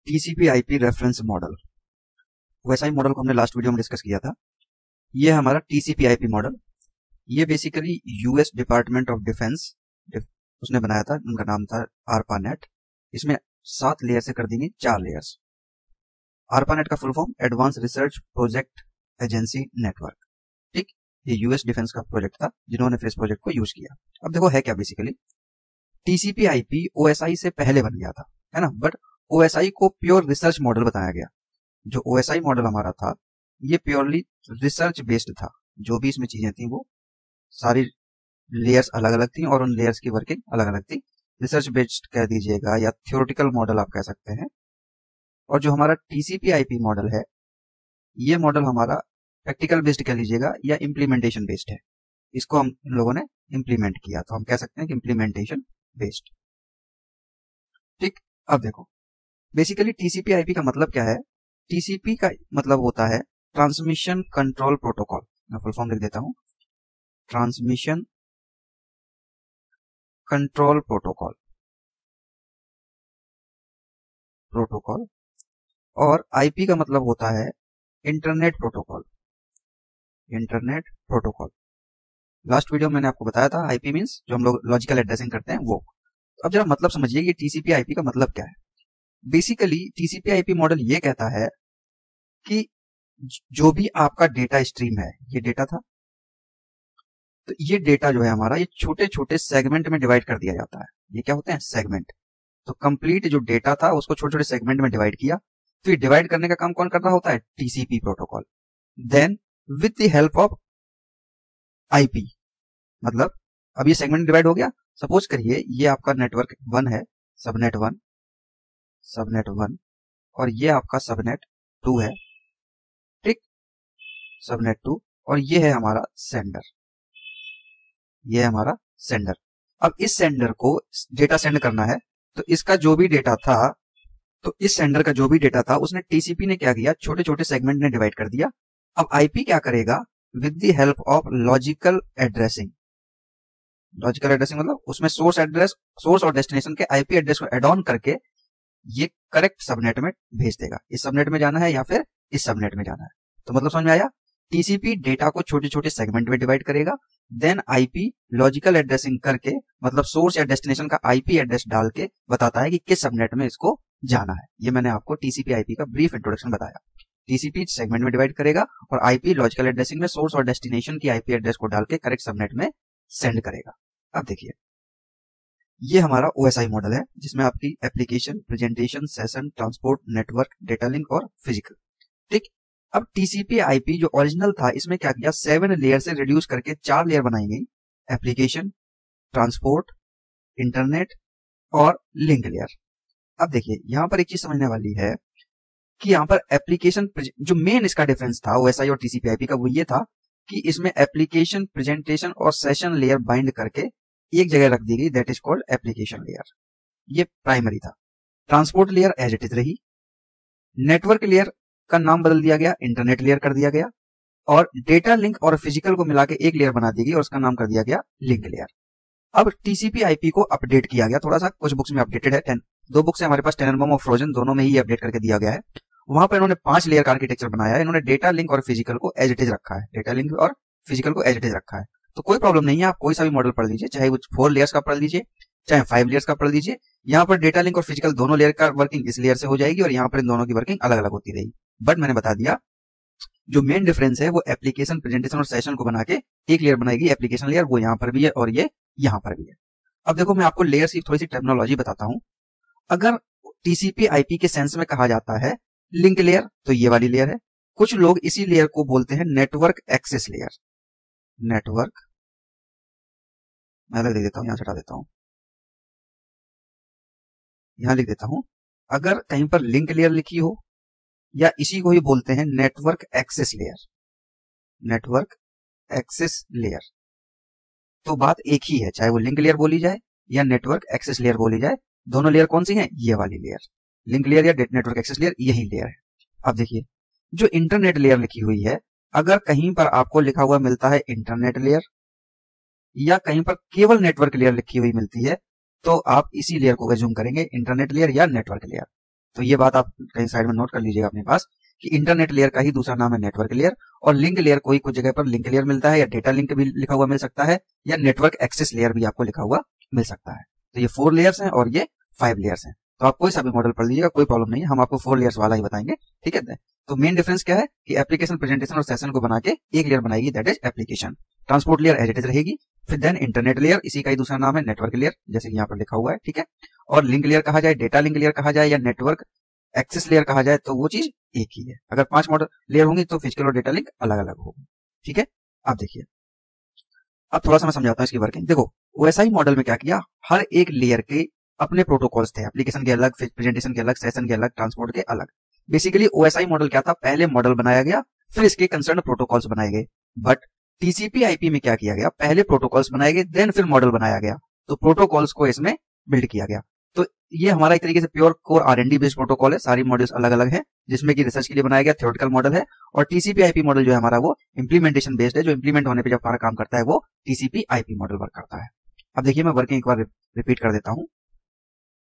TCP IP reference model, वैसा ही model को हमने लास्ट वीडियो में डिस्कस किया था। ये है हमारा टीसीपी आईपी मॉडल। ये basically US department of defence उसने बनाया था, उनका नाम था ARPANET। इसमें 7 लेयर से कर देंगे 4 लेयर्स। ARPANET का full form advance research project agency network. ठीक, ये यूएस डिफेंस का प्रोजेक्ट था जिन्होंने फिर इस प्रोजेक्ट को यूज किया। अब देखो है क्या, बेसिकली टीसीपी आईपी ओएसआई से पहले बन गया था, है ना, बट ओएसआई को प्योर रिसर्च मॉडल बताया गया। जो ओएसआई मॉडल हमारा था ये प्योरली रिसर्च बेस्ड था। जो भी इसमें चीजें थी वो सारी लेयर्स अलग अलग थी और उन लेयर्स की वर्किंग अलग अलग थी। रिसर्च बेस्ड कह दीजिएगा या थ्योरेटिकल मॉडल आप कह सकते हैं। और जो हमारा टीसीपी आईपी मॉडल है ये मॉडल हमारा प्रैक्टिकल बेस्ड कह लीजिएगा या इम्प्लीमेंटेशन बेस्ड है। इसको हम इन लोगों ने इम्प्लीमेंट किया, तो हम कह सकते हैं कि इम्प्लीमेंटेशन बेस्ड। ठीक, अब देखो बेसिकली टीसीपी आईपी का मतलब क्या है। टीसीपी का मतलब होता है ट्रांसमिशन कंट्रोल प्रोटोकॉल। मैं फुल फॉर्म लिख देता हूं, ट्रांसमिशन कंट्रोल प्रोटोकॉल। और आईपी का मतलब होता है internet protocol. Internet protocol last video में मैंने आपको बताया था, आईपी मींस जो हम लोग लॉजिकल एड्रेसिंग करते हैं वो। अब जरा मतलब समझिए कि टीसीपी आईपी का मतलब क्या है। बेसिकली टीसीपी आईपी मॉडल ये कहता है कि जो भी आपका डेटा स्ट्रीम है, ये डेटा था, तो ये डेटा जो है हमारा ये छोटे छोटे सेगमेंट में डिवाइड कर दिया जाता है। ये क्या होते हैं, सेगमेंट। तो कंप्लीट जो डेटा था उसको छोटे छोटे सेगमेंट में डिवाइड किया। तो ये डिवाइड करने का काम कौन कर रहा होता है, TCP protocol. Then with the help of IP, मतलब अब ये सेगमेंट डिवाइड हो गया। सपोज करिए ये आपका नेटवर्क 1 है, सबनेट 1 और ये आपका सबनेट 2 है। ठीक, सबनेट 2 और ये है हमारा सेंडर। ये है हमारा सेंडर। अब इस सेंडर को डेटा सेंड करना है, तो इसका जो भी डेटा था, तो इस सेंडर का जो भी डेटा था उसने टीसीपी ने क्या किया, छोटे छोटे सेगमेंट में डिवाइड कर दिया। अब आईपी क्या करेगा, with the help of logical addressing. Logical addressing मतलब उसमें सोर्स और डेस्टिनेशन के आईपी एड्रेस को एड ऑन करके ये करेक्ट सबनेट में भेज देगा। इस सबनेट में जाना है या फिर इस सबनेट में जाना है। तो मतलब समझ में आया, टीसीपी डेटा को छोटे छोटे सेगमेंट में डिवाइड करेगा। देन आईपी लॉजिकल एड्रेसिंग करके, मतलब सोर्स या डेस्टिनेशन का आईपी एड्रेस डाल के बताता है कि किस सबनेट में इसको जाना है। ये मैंने आपको टीसीपी आईपी का ब्रीफ इंट्रोडक्शन बताया। टीसीपी सेगमेंट में डिवाइड करेगा और आईपी लॉजिकल एड्रेसिंग में सोर्स और डेस्टिनेशन की आईपी एड्रेस को डाल के करेक्ट सबनेट में सेंड करेगा। अब देखिए ये हमारा ओएसआई मॉडल है जिसमें आपकी application, presentation, session, transport, network, data link और फिजिकल। ठीक, अब टीसीपी आईपी जो ओरिजिनल था इसमें क्या किया, 7 लेयर से रिड्यूस करके 4 लेयर बनाई गई। एप्लीकेशन, ट्रांसपोर्ट, इंटरनेट और लिंक लेयर। अब देखिए यहां पर एक चीज समझने वाली है कि यहां पर एप्लीकेशन, जो मेन इसका डिफरेंस था ओएसआई और टीसीपी आईपी का, वो ये था कि इसमें एप्लीकेशन, प्रेजेंटेशन और सेशन लेयर बाइंड करके एक जगह रख दी गई, that is called application layer. ये प्राइमरी था। Transport layer as it is रही। नेटवर्क लेयर का नाम बदल दिया गया, इंटरनेट लेयर कर दिया गया। और डेटा लिंक और फिजिकल को मिला के एक लेयर बना दी गई और उसका नाम कर दिया गया लिंक लेयर। अब टीसीपी आईपी को अपडेट किया गया थोड़ा सा, कुछ बुक्स में अपडेटेड है। 2 बुक्स है हमारे पास, टेननबॉम और फ्रोजन, दोनों में ही अपडेट करके दिया गया है। वहां पर इन्होंने 5 लेयर का आर्किटेक्चर बनाया है। इन्होंने डेटा लिंक और फिजिकल को एज इट इज रखा है। डेटा लिंक और फिजिकल को एज इट इज रखा है। तो कोई प्रॉब्लम नहीं है, आप कोई सा भी मॉडल पढ़ लीजिए, चाहे वो 4 लेयर्स का पढ़ लीजिए चाहे 5 लेयर्स का पढ़ लीजिए। यहाँ पर डेटा लिंक और फिजिकल दोनों लेयर का वर्किंग इस लेयर से हो जाएगी और यहाँ पर इन दोनों की वर्किंग अलग अलग होती रहेगी। बट मैंने बता दिया जो मेन डिफरेंस है वो एप्लीकेशन, प्रेजेंटेशन और सेशन को बना के एक लेयर बनाएगी एप्लीकेशन लेयर, वो यहाँ पर भी है और ये यहाँ पर भी है। अब देखो मैं आपको लेयर्स की थोड़ी सी टर्मिनोलॉजी बताता हूं। अगर टीसीपी आईपी के सेंस में कहा जाता है लिंक लेयर, तो ये वाली लेयर है। कुछ लोग इसी लेयर को बोलते हैं नेटवर्क एक्सेस लेयर। नेटवर्क, मैं लिख देता हूं, यहां से हटा देता हूं, यहां लिख देता हूं। अगर कहीं पर लिंक लेयर लिखी हो या इसी को ही बोलते हैं network access layer, network access layer, तो बात एक ही है, चाहे वो लिंक लेयर बोली जाए या नेटवर्क एक्सेस लेयर बोली जाए। दोनों लेयर कौन सी हैं, ये वाली लेयर, लिंक लेयर या नेटवर्क एक्सेस लेयर, यही लेयर है। अब देखिए जो इंटरनेट लेयर लिखी हुई है, अगर कहीं पर आपको लिखा हुआ मिलता है इंटरनेट लेयर या कहीं पर केवल नेटवर्क लेयर लिखी हुई मिलती है, तो आप इसी लेयर को एज्यूम करेंगे इंटरनेट लेयर या नेटवर्क लेयर। तो ये बात आप कहीं साइड में नोट कर लीजिएगा अपने पास कि इंटरनेट लेयर का ही दूसरा नाम है नेटवर्क लेयर, और लिंक लेयर कोई कुछ जगह पर लिंक लेयर मिलता है, या डेटा लिंक भी लिखा हुआ मिल सकता है, या नेटवर्क एक्सेस लेयर भी आपको लिखा हुआ मिल सकता है। तो ये 4 लेयर्स हैं और ये 5 लेयर्स हैं। तो आप कोई सा भी मॉडल पढ़ लीजिएगा, कोई प्रॉब्लम नहीं है, हम आपको 4 लेयर्स वाला ही बताएंगे, ठीक है। तो मेन डिफरेंस क्या है कि एप्लीकेशन, प्रेजेंटेशन और सेशन को बना के एक लेयर बनाएगी, that is application. Transport layer as it is रहेगी, फिर देन इंटरनेट लेयर, इसी का ही दूसरा नाम है नेटवर्क लेयर, जैसे यहाँ पर लिखा हुआ है, ठीक है। और लिंक लेयर कहा जाए, डेटा लिंक लेयर कहा जाए, या नेटवर्क एक्सेस लेयर कहा जाए, तो वो चीज एक ही है। अगर 5 मॉडल लेयर होंगी तो फिजिकल और डेटा लिंक अलग अलग होगी, ठीक है। आप देखिए, अब थोड़ा सा मैं समझाता हूँ इसकी वर्किंग। देखो ओएसआई मॉडल में क्या किया, हर एक लेयर के अपने प्रोटोकॉल्स थे, एप्लीकेशन के अलग, प्रेजेंटेशन के अलग, सेशन के अलग, ट्रांसपोर्ट के अलग। बेसिकली ओएसआई मॉडल क्या था, पहले मॉडल बनाया गया, फिर इसके कंसर्न प्रोटोकॉल्स बनाए गए। बट टीसीपी आईपी में क्या किया गया, पहले प्रोटोकॉल्स बनाए गए, देन फिर मॉडल बनाया गया, तो प्रोटोकॉल्स को इसमें बिल्ड किया गया। तो ये हमारा एक तरीके से pure core R and D based protocol है, सारी मॉडल्स अलग अलग है, जिसमें कि रिसर्च के लिए बनाया गया थ्योरेटिकल मॉडल है। और टीसीपी आईपी मॉडल जो है हमारा, वो इंप्लीमेंटेशन बेस्ड है, जो इंप्लीमेंट होने पे जब हमारा काम करता है वो टीसीपी आईपी मॉडल वर्क करता है। अब देखिए, मैं वर्किंग एक बार रिपीट कर देता हूं।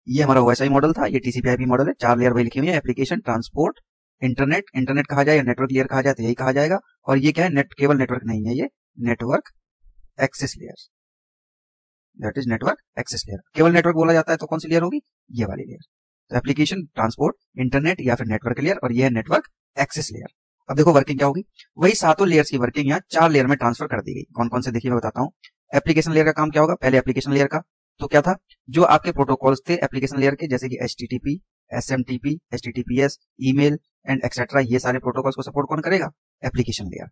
ये हमारा ओएसआई मॉडल था, ये टीसीपी आईपी मॉडल है, 4 लेयर वही लिखी हुई है, एप्लीकेशन, ट्रांसपोर्ट, इंटरनेट कहा जाए या नेटवर्क लेयर कहा जाए तो यही कहा जाएगा। और ये क्या है, केवल नेटवर्क नहीं है, ये network access layer, that is network access layer. केवल नेटवर्क बोला जाता है तो कौन सी लेयर होगी, ये वाली लेयर। तो एप्लीकेशन, ट्रांसपोर्ट, इंटरनेट या फिर नेटवर्क लेयर, और ये है नेटवर्क एक्सेस लेयर। अब देखो वर्किंग क्या होगी, वही 7 लेयर्स की वर्किंग यहाँ 4 लेयर में ट्रांसफर कर दी गई। कौन कौन से देखिए मैं बताता हूँ। एप्लीकेशन लेयर का काम क्या होगा, पहले एप्लीकेशन लेयर का तो क्या था, जो आपके प्रोटोकॉल्स थे एप्लीकेशन लेयर के, जैसे कि HTTP, SMTP, HTTPS, email and etcetera, ये सारे प्रोटोकॉल्स को सपोर्ट कौन करेगा, एप्लीकेशन लेयर।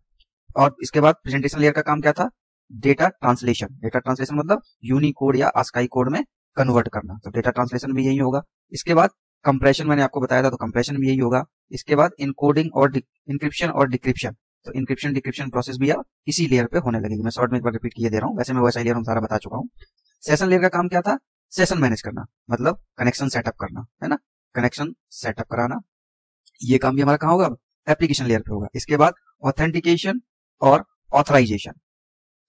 और इसके बाद प्रेजेंटेशन लेयर का काम क्या था, डेटा ट्रांसलेशन। डेटा ट्रांसलेशन मतलब यूनिकोड या आस्काई कोड में कन्वर्ट करना, तो डेटा ट्रांसलेशन भी यही होगा। इसके बाद कंप्रेशन मैंने आपको बताया था, तो कंप्रेशन भी यही होगा। इसके बाद इनकोडिंग और इंक्रिप्शन और डिक्रिप्शन, तो इंक्रिप्शन डिक्रिप्शन प्रोसेस भी अब इसी लेयर पे होने लगेगी। मैं शॉर्ट में एक बार रिपीट किए दे रहा हूँ, वैसे मैं वैसा लेयर सारा बता चुका हूँ। सेशन लेयर का काम क्या था, सेशन मैनेज करना, मतलब कनेक्शन सेटअप करना, है ना, कनेक्शन सेटअप कराना। ये काम भी हमारा कहाँ होगा, एप्लीकेशन लेयर पे होगा। इसके बाद ऑथेंटिकेशन और ऑथराइजेशन,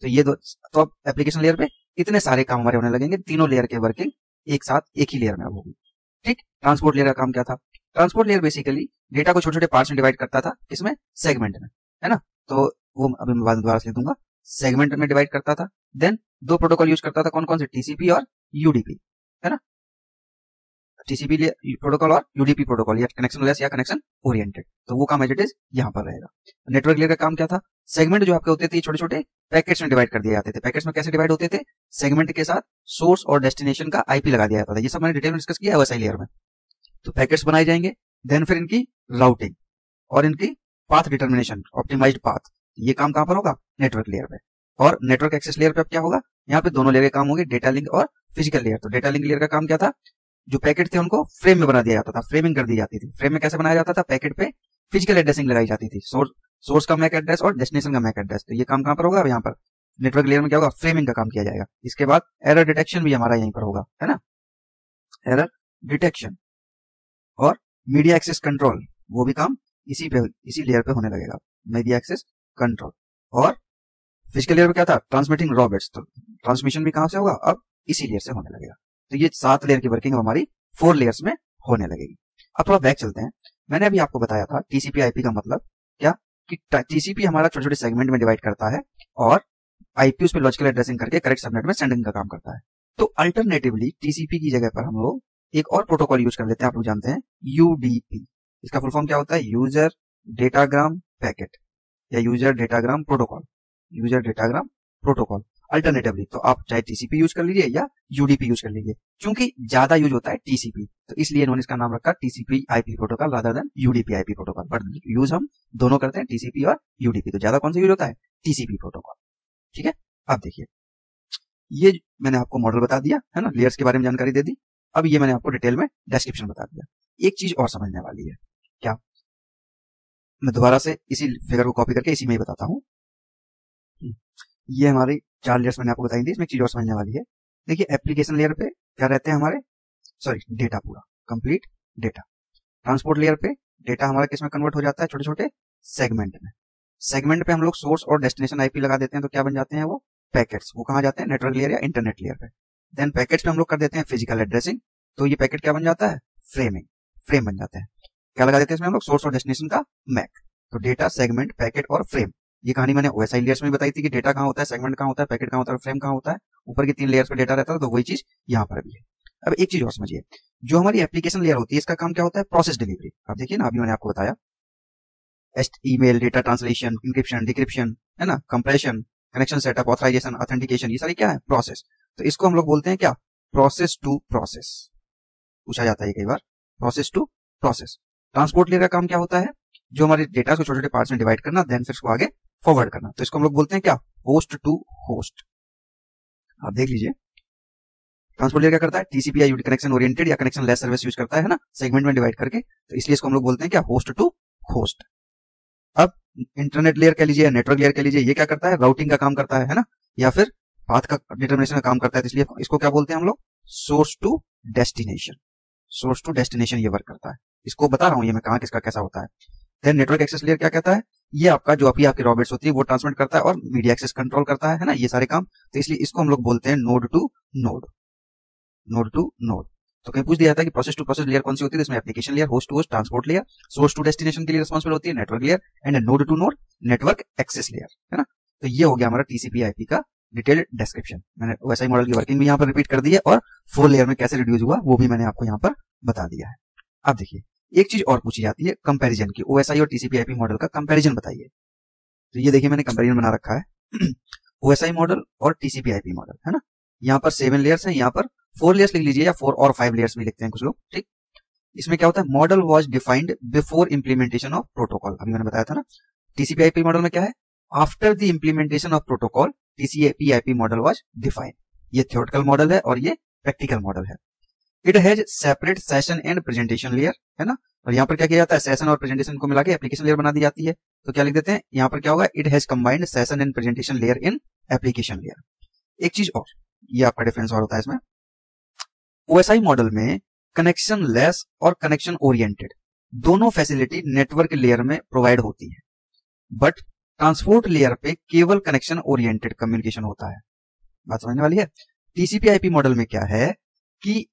तो ये तो अब एप्लीकेशन लेयर पे इतने सारे काम हमारे होने लगेंगे, तीनों लेयर के वर्किंग एक साथ एक ही लेयर में होगी, ठीक। ट्रांसपोर्ट लेयर का काम क्या था, ट्रांसपोर्ट लेयर बेसिकली डेटा को छोटे छोटे पार्ट्स में डिवाइड करता था, किसमें, सेगमेंट में, है ना। तो वो अभी मैं बाद दोबारा से लिख दूंगा, सेगमेंट में डिवाइड करता था। देन 2 प्रोटोकॉल यूज करता था, कौन कौन से, टीसीपी और यूडीपी, है ना। टीसीपी प्रोटोकॉल और यूडीपी प्रोटोकॉल, या कनेक्शन लेस या कनेक्शन ओरिएंटेड, तो वो काम एज इट इज यहाँ पर रहेगा। नेटवर्क लेयर का काम क्या था, सेगमेंट जो आपके होते थे छोटे छोटे पैकेट्स में डिवाइड कर दिए जाते थे। पैकेट्स में कैसे डिवाइड होते थे, सेगमेंट के साथ सोर्स और डेस्टिनेशन का आईपी लगा दिया जाता था। ये सब मैंने डिटेल में डिस्कस किया है ओएसआई लेयर में। तो पैकेट्स बनाए जाएंगे, देन फिर इनकी राउटिंग और इनकी पाथ डिटर्मिनेशन, ऑप्टिमाइज्ड पाथ, ये काम कहां पर होगा, नेटवर्क लेयर पे। और नेटवर्क एक्सेस लेयर पे अब क्या होगा, यहाँ पे दोनों लेयर के काम होंगे, डेटा लिंक और फिजिकल लेयर। तो डेटा लिंक लेयर का काम क्या था, जो पैकेट थे उनको फ्रेम में बना दिया जाता था, फ्रेमिंग कर दी जाती थी। फ्रेम में कैसे बनाया जाता था, पैकेट पे फिजिकल एड्रेसिंग लगाई जाती थी, सोर्स का मैक एड्रेस और डेस्टिनेशन का मैक एड्रेस। तो ये काम कहां पर होगा, यहाँ पर नेटवर्क लेयर में क्या होगा, फ्रेमिंग का काम किया जाएगा। इसके बाद एरर डिटेक्शन भी हमारा यहीं पर होगा, है ना, एरर डिटेक्शन। और मीडिया एक्सेस कंट्रोल, वो भी काम इसी लेयर पे होने लगेगा, मीडिया एक्सेस कंट्रोल। और फिजिकल लेयर पे क्या था, ट्रांसमिटिंग रॉ बिट्स, तो ट्रांसमिशन भी कहां से होगा, अब इसी लेयर से होने लगेगा। तो ये 7 लेयर की वर्किंग हमारी 4 लेयर्स में होने लगेगी। अब थोड़ा बैक चलते हैं। मैंने अभी आपको बताया था टीसीपी आईपी का मतलब क्या, कि टीसीपी हमारा छोटे छोटे सेगमेंट में डिवाइड करता है, और आईपी उस पर लॉजिकल एड्रेसिंग करके करेक्ट सबनेट में सेंडिंग का काम करता है। तो अल्टरनेटिवली टीसीपी की जगह पर हम लोग एक और प्रोटोकॉल यूज कर लेते हैं, आप लोग जानते हैं यूडीपी। इसका फुल फॉर्म क्या होता है, यूजर डेटाग्राम पैकेट, या user datagram protocol, user datagram protocol alternatively. तो आप चाहे टीसीपी यूज कर लीजिए या यूडीपी यूज कर लीजिए, क्योंकि ज्यादा यूज होता है टीसीपी, तो इसलिए इन्होंने इसका नाम रखा TCP IP protocol rather than UDP IP protocol. But use हम दोनों करते हैं, टीसीपी और यूडीपी। तो ज्यादा कौन सा यूज होता है, टीसीपी प्रोटोकॉल, ठीक है। अब देखिए, ये मैंने आपको मॉडल बता दिया, है ना, लेयर्स के बारे में जानकारी दे दी। अब ये मैंने आपको डिटेल में डिस्क्रिप्शन बता दिया। एक चीज और समझने वाली है, क्या, मैं दोबारा से इसी फिगर को कॉपी करके इसी में ही बताता हूँ। ये हमारी 4 लेयर्स मैंने आपको बताई थी, इसमें एक चीज और समझने वाली है। देखिए एप्लीकेशन लेयर पे क्या रहते हैं हमारे, सॉरी डेटा, पूरा कंप्लीट डेटा। ट्रांसपोर्ट लेयर पे डेटा हमारा किसमें कन्वर्ट हो जाता है, छोटे छोटे सेगमेंट में। सेगमेंट पे हम लोग सोर्स और डेस्टिनेशन आईपी लगा देते हैं, तो क्या बन जाते हैं वो पैकेट्स। वो कहाँ जाते हैं, नेटवर्क लेयर या इंटरनेट लेयर पे। देन पैकेट्स पे हम लोग कर देते हैं फिजिकल एड्रेसिंग, तो ये पैकेट क्या बन जाता है, फ्रेमिंग। फ्रेम बन जाते हैं। क्या लगा देते हैं इसमें हम लोग, सोर्स और डेस्टिनेशन का मैक। तो डेटा, सेगमेंट, पैकेट और फ्रेम, ये कहानी मैंने OSI लेयर्स में बताई थी कि डेटा कहाँ होता है, सेगमेंट कहाँ होता है, पैकेट कहाँ होता है, फ्रेम कहाँ होता है। ऊपर की 3 लेयर्स पे डेटा रहता है, तो वही चीज यहाँ पर भी है। अब एक चीज और समझिए, जो हमारी एप्लीकेशन लेयर होती है इसका काम क्या होता है, प्रोसेस डिलीवरी। अब देखिए ना, अभी मैंने आपको बताया email, data translation, encryption, decryption, है ना, compression, connection setup, authorisation, authentication, ये सारी क्या है, प्रोसेस। तो इसको हम लोग बोलते हैं क्या, प्रोसेस टू प्रोसेस। पूछा जाता है कई बार, process to process. Transport layer का काम क्या होता है, जो हमारे डेटा को छोटे छोटे पार्ट्स में डिवाइड करना, देन फिर उसको आगे फॉरवर्ड करना। तो इसको हम लोग बोलते हैं क्या, होस्ट टू होस्ट। आप देख लीजिए, ट्रांसपोर्ट लेयर क्या करता है, TCP/IP कनेक्शन ओरिएंटेड या कनेक्शन लेस सर्विस यूज करता है ना, सेगमेंट में डिवाइड करके। तो इसलिए इसको हम लोग बोलते हैं क्या, होस्ट टू होस्ट। अब इंटरनेट लेयर कह लीजिए, नेटवर्क लेयर कह लीजिए, ये क्या करता है, राउटिंग का काम करता है ना, या फिर पाथ का डिटरमिनेशन का काम करता है। तो इसलिए इसको क्या बोलते हैं हम लोग, source to destination. Source to destination ये वर्क करता है। इसको बता रहा हूं ये मैं कहां किसका कैसा होता है। देन नेटवर्क एक्सेस लेयर क्या कहता है, ये आपका जो आपकी रॉबिट्स होती है वो ट्रांसमिट करता है और मीडिया एक्सेस कंट्रोल करता है ना, ये सारे काम। तो इसलिए इसको हम लोग बोलते हैं node to node, node to node. तो कहीं पूछ दिया था कि प्रोसेस टू प्रोसेस लेयर कौन सी होती है, इसमें application layer, host to host, transport layer, source to destination के लिए रिस्पॉन्सिबल होती है network layer, and node to node network access layer, है ना। तो ये हो गया हमारा TCP/IP का डिटेल्ड डिस्क्रिप्शन। मैंने OSI मॉडल की वर्किंग भी यहाँ पर रिपीट कर दी है और 4 लेयर में कैसे रिड्यूस हुआ वो भी मैंने आपको यहाँ पर बता दिया है। अब देखिए, एक चीज और पूछी जाती है कंपैरिजन की, OSI और TCP/IP मॉडल का कंपैरिजन बताइए। तो ये देखिए मैंने कंपैरिजन बना रखा है OSI मॉडल और TCP/IP मॉडल, है ना। यहाँ पर 7 लेयर्स हैं, यहाँ पर 4 लेयर्स लिख लीजिए, या 4 और 5 लेयर्स भी लिखते हैं कुछ लोग, ठीक। इसमें क्या होता है, model was defined before implementation of protocol. अभी मैंने बताया था ना, TCP/IP मॉडल में क्या है, after the implementation of protocol TCP/IP model was defined. ये थ्योरेटिकल मॉडल है और ये प्रैक्टिकल मॉडल है। It has separate session and presentation layer, है ना। और यहाँ पर क्या किया जाता है, सेशन और प्रेजेंटेशन को मिला के एप्लीकेशन लेयर बना दी जाती है। तो क्या लिख देते हैं यहाँ पर, क्या होगा, it has combined session and presentation layer in application layer. एक चीज और, ये आपका डिफरेंस और होता है इसमें, OSI मॉडल में कनेक्शन लेस और कनेक्शन ओरिएंटेड दोनों फैसिलिटी नेटवर्क लेयर में प्रोवाइड होती है, बट ट्रांसपोर्ट लेयर पे केवल कनेक्शन ओरिएंटेड कम्युनिकेशन होता है। बात समझने वाली है। TCP/IP मॉडल में क्या है कि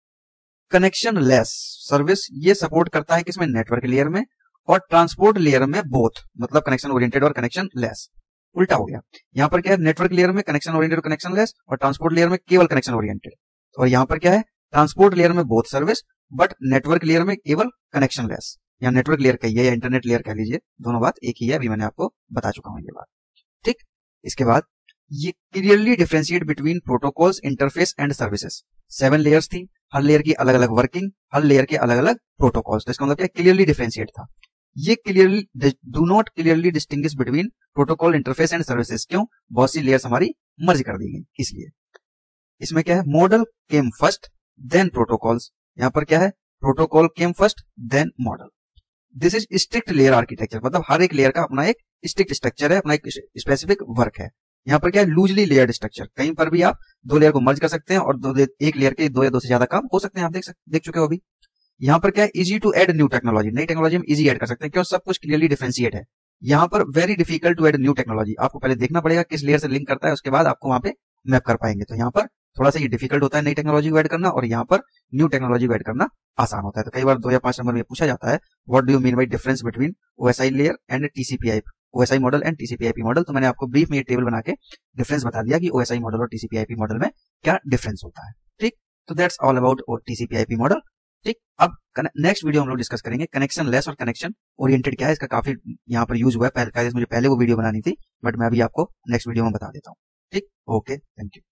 कनेक्शन लेस सर्विस ये सपोर्ट करता है किसमें, नेटवर्क लेयर में, और ट्रांसपोर्ट लेयर में बोथ, मतलब कनेक्शन ओरिएंटेड और कनेक्शन लेस। उल्टा हो गया, यहाँ पर क्या है, नेटवर्क लेयर में कनेक्शन ओरिएंटेड और कनेक्शन लेस, और ट्रांसपोर्ट लेयर में केवल कनेक्शन ओरिएंटेड। और यहाँ पर क्या है, ट्रांसपोर्ट लेयर में both service, but network layer में केवल कनेक्शन लेस। या नेटवर्क लेयर कहिए या इंटरनेट लेयर कह लीजिए, दोनों बात एक ही है, अभी मैंने आपको बता चुका हूं ये बात, ठीक। इसके बाद ये clearly differentiate between protocols, interface and services. 7 layers थी, हर लेयर की अलग अलग वर्किंग, हर लेयर के अलग अलग प्रोटोकॉल्स। तो इसका मतलब क्या, क्लियरली डिफरेंशिएट था। ये clearly do not clearly distinguish between protocol, interface and services. क्यों, बहुत सी लेयर्स हमारी मर्ज कर दी गई, इसलिए। इसमें क्या है, model came first then protocols. यहाँ पर क्या है, protocol came first then model. This is strict layer architecture, मतलब हर एक लेयर का अपना एक स्ट्रिक्ट स्ट्रक्चर है, अपना एक स्पेसिफिक वर्क है। यहाँ पर क्या है, लूजली लेयर्ड स्ट्रक्चर। कहीं पर भी आप 2 लेयर को मर्ज कर सकते हैं और एक लेयर के 2 या 2 से ज्यादा काम हो सकते हैं, आप देख चुके हो अभी। यहाँ पर क्या है, easy to add new technology, नई टेक्नोलॉजी हम इजी ऐड कर सकते हैं, क्यों, सब कुछ क्लियरली डिफरेंशिएट है। यहाँ पर very difficult to add new technology, आपको पहले देखना पड़ेगा किस लेयर से लिंक करता है, उसके बाद आपको वहां पे मैप कर पाएंगे। तो यहाँ पर थोड़ा सा ये डिफिकल्ट होता है नई टेक्नोलॉजी को ऐड करना, और यहाँ पर न्यू टेक्नोलॉजी को ऐड करना आसान होता है। तो कई बार 2 या 5 नंबर में पूछा जाता है, what do you mean by difference between OSI layer and TCP/IP, OSI model and TCP/IP model. तो मैंने आपको ब्रीफ में ये टेबल बना के डिफरेंस बता दिया कि OSI मॉडल और TCP/IP मॉडल में क्या डिफरेंस होता है, ठीक। तो that's all about TCP/IP model, ठीक। अब नेक्स्ट वीडियो हम लोग डिस्कस करेंगे कनेक्शन लेस और कनेक्शन ओरिएंटेड क्या है, इसका काफी यहाँ पर यूज हुआ है, मुझे पहले वो वीडियो बनानी थी, बट मैं अभी आपको नेक्स्ट वीडियो में बता देता हूँ, ठीक। Okay, thank you.